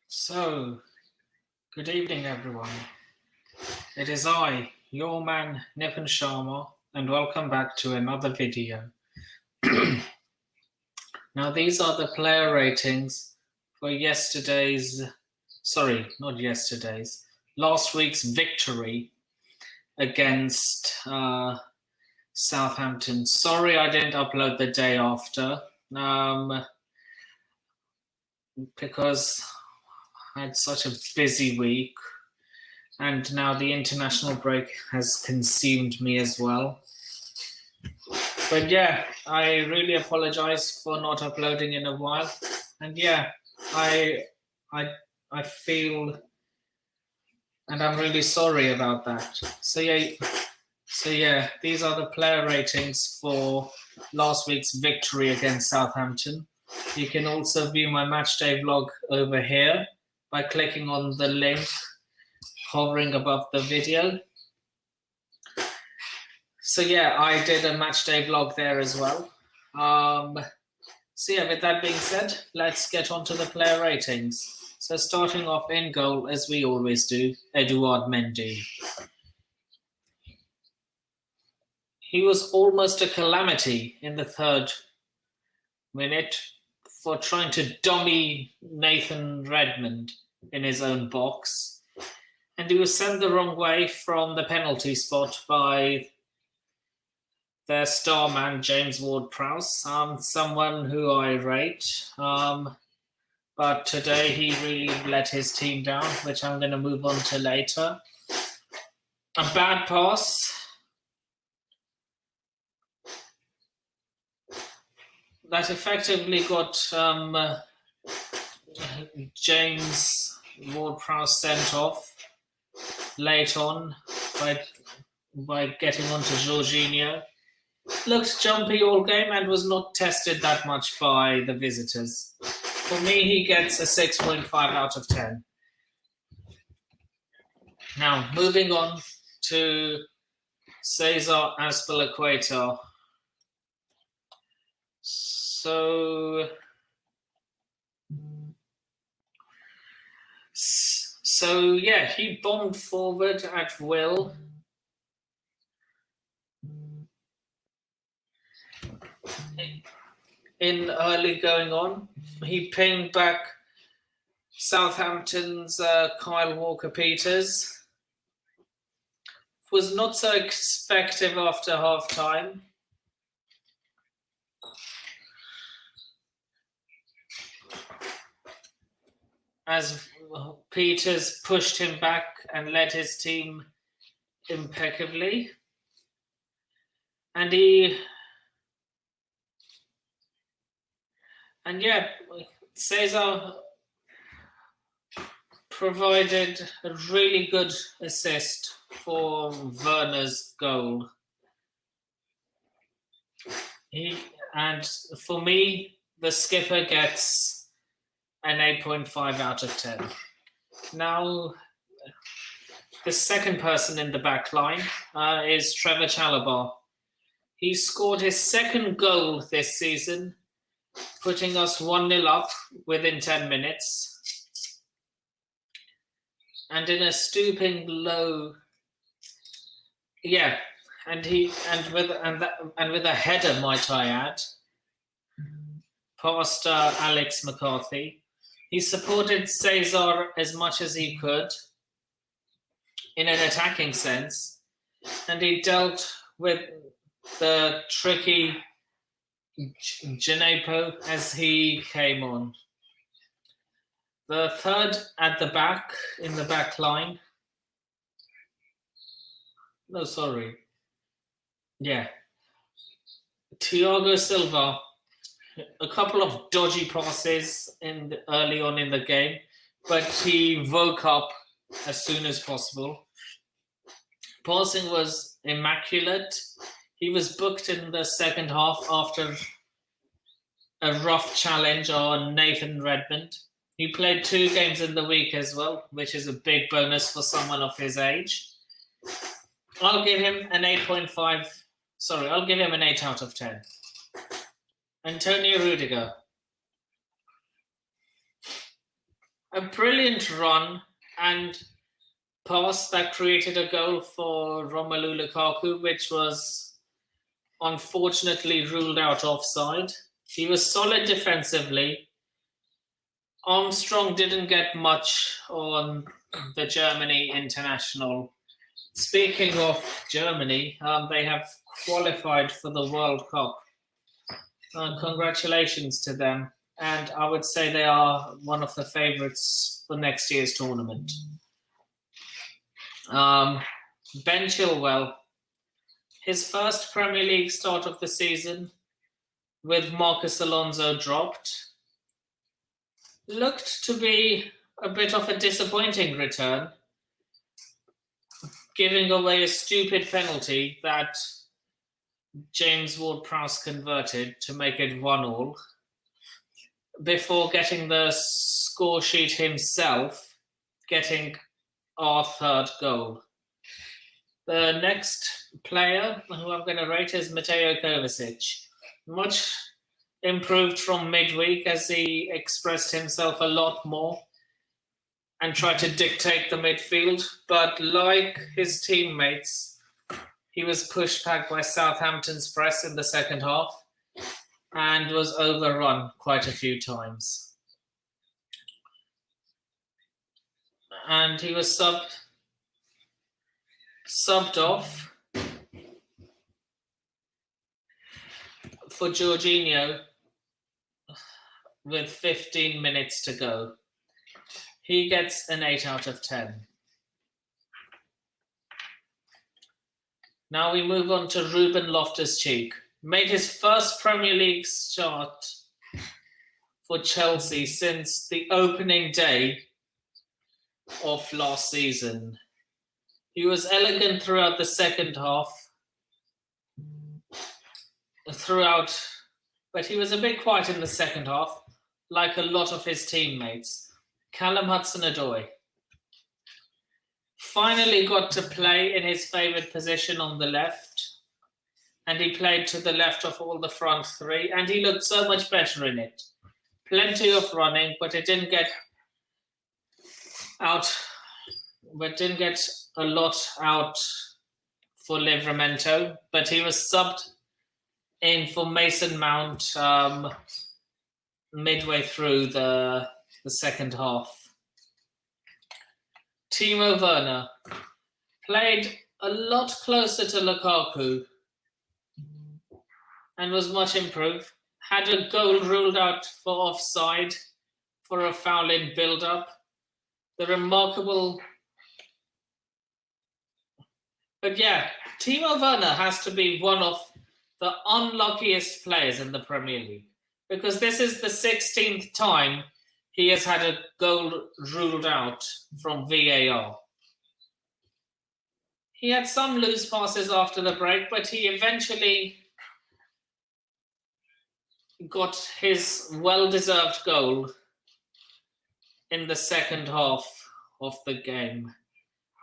So, good evening, everyone. It is I, your man Nipun Sharma, and welcome back to another video. Now, these are the player ratings for last week's victory against Southampton. Sorry I didn't upload the day after, because I had such a busy week, and now the international break has consumed me as well. But yeah, I really apologize for not uploading in a while, and yeah, I feel, and I'm really sorry about that. So yeah, these are the player ratings for last week's victory against Southampton. You can also view my matchday vlog over here by clicking on the link hovering above the video. So yeah, I did a matchday vlog there as well. So yeah, with that being said, let's get on to the player ratings. So starting off in goal, as we always do, Eduard Mendee. He was almost a calamity in the third minute for trying to dummy Nathan Redmond in his own box. And he was sent the wrong way from the penalty spot by their star man, James Ward-Prowse, someone who I rate. But today he really let his team down, which I'm going to move on to later. A bad pass. That effectively got James Ward-Prowse sent off late on by getting onto Jorginho. Looked jumpy all game and was not tested that much by the visitors. For me, he gets a 6.5 out of 10. Now, moving on to Cesar, Aspella, Cueto. So yeah, he bombed forward at will. In early going on, he pinged back Southampton's Kyle Walker-Peters. Was not so effective after half-time. As Peters pushed him back and led his team impeccably. And Cesar provided a really good assist for Verna's goal. And for me, the skipper gets an 8.5 out of 10. Now, the second person in the back line is Trevor Chalabar. He scored his second goal this season, putting us 1-0 up within 10 minutes. And in a stooping low, with a header, might I add, past Alex McCarthy. He supported Cesar as much as he could in an attacking sense, and he dealt with the tricky Gineppo as he came on. The third at the back, in the back line. No, sorry. Yeah. Tiago Silva. A couple of dodgy passes early on in the game, but he woke up as soon as possible. Passing was immaculate. He was booked in the second half after a rough challenge on Nathan Redmond. He played 2 games in the week as well, which is a big bonus for someone of his age. I'll give him an 8.5. Sorry, I'll give him an 8 out of 10. Antonio Rudiger. a brilliant run and pass that created a goal for Romelu Lukaku, which was unfortunately ruled out offside. He was solid defensively. Armstrong didn't get much on the Germany international. Speaking of Germany, they have qualified for the World Cup. Congratulations to them. And I would say they are one of the favourites for next year's tournament. Ben Chilwell, his first Premier League start of the season with Marcus Alonso dropped, looked to be a bit of a disappointing return, giving away a stupid penalty that James Ward-Prowse converted to make it 1-1 before getting the score sheet himself, getting our third goal. The next player who I'm going to rate is Mateo Kovacic. Much improved from midweek as he expressed himself a lot more and tried to dictate the midfield. But like his teammates, he was pushed back by Southampton's press in the second half and was overrun quite a few times. And he was subbed off for Jorginho with 15 minutes to go. He gets an 8 out of 10. Now we move on to Ruben Loftus-Cheek. Made his first Premier League start for Chelsea since the opening day of last season. He was elegant throughout the second half, but he was a bit quiet in the second half, like a lot of his teammates. Callum Hudson-Odoi finally got to play in his favoured position on the left, and he played to the left of all the front three, and he looked so much better in it. Plenty of running, but it didn't get a lot out for Livramento, but he was subbed in for Mason Mount midway through the second half. Timo Verna played a lot closer to Lukaku and was much improved. Had a goal ruled out for offside for a foul in build-up. Timo Verna has to be one of the unluckiest players in the Premier League because this is the 16th time he has had a goal ruled out from VAR. He had some loose passes after the break, but he eventually got his well-deserved goal in the second half of the game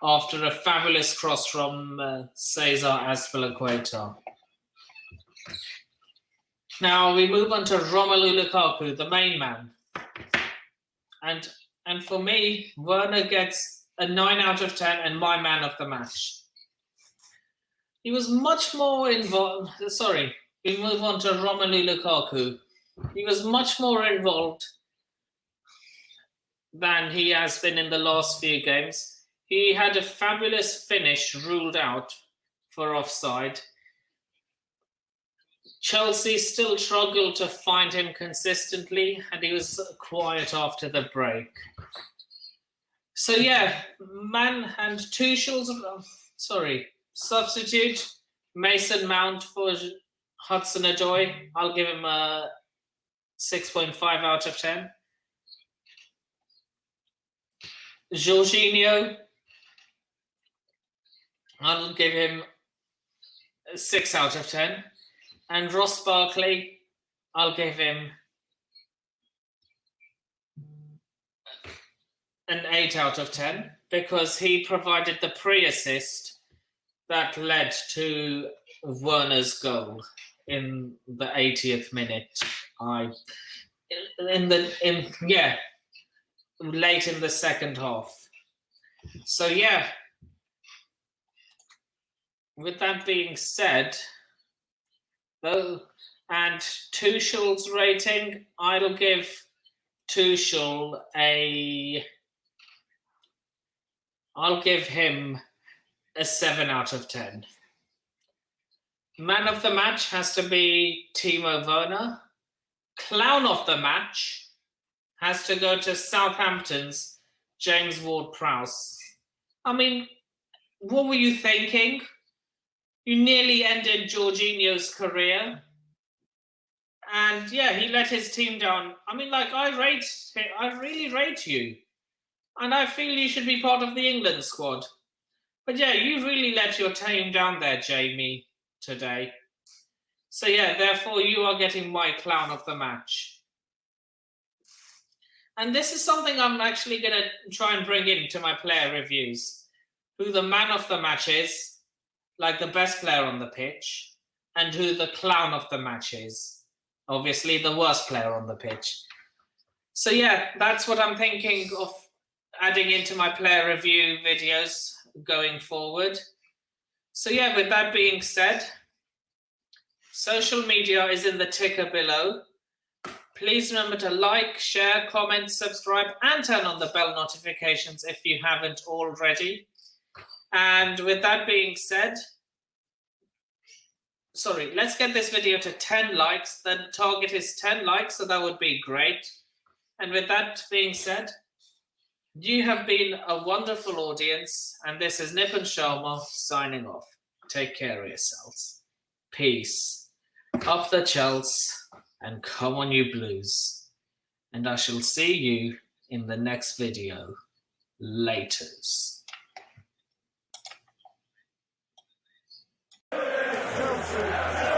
after a fabulous cross from Cesar, Aspella, Cueto. Now we move on to Romelu Lukaku, the main man. And for me, Werner gets a 9 out of 10 and my man of the match. He was much more involved. We move on to Romelu Lukaku. He was much more involved than he has been in the last few games. He had a fabulous finish ruled out for offside. Chelsea still struggled to find him consistently, and he was quiet after the break. So man and Tuchel's substitute Mason Mount for Hudson Odoi. I'll give him a 6.5 out of 10. Jorginho, I'll give him a 6 out of 10. And Ross Barkley, I'll give him an 8 out of 10 because he provided the pre-assist that led to Werner's goal in the 80th minute. late in the second half. So yeah, with that being said, though, and Tuchel's rating, I'll give Tuchel I'll give him a 7 out of 10. Man of the match has to be Timo Verna. Clown of the match has to go to Southampton's James Ward-Prowse. I mean, what were you thinking? You nearly ended Jorginho's career. And yeah, he let his team down. I mean, like, I really rate you. And I feel you should be part of the England squad. But yeah, you really let your team down there, Jamie, today. So yeah, therefore you are getting my clown of the match. And this is something I'm actually going to try and bring into my player reviews. Who the man of the match is, like the best player on the pitch, and who the clown of the match is. Obviously the worst player on the pitch. So yeah, that's what I'm thinking of adding into my player review videos going forward. So yeah, with that being said, social media is in the ticker below. Please remember to like, share, comment, subscribe, and turn on the bell notifications if you haven't already. And with that being said, let's get this video to 10 likes. The target is 10 likes, so that would be great. And with that being said, you have been a wonderful audience, and this is Nip and Sharma signing off. Take care of yourselves. Peace. Up the Chelsea, and come on you Blues. And I shall see you in the next video. Laters. Chelsea.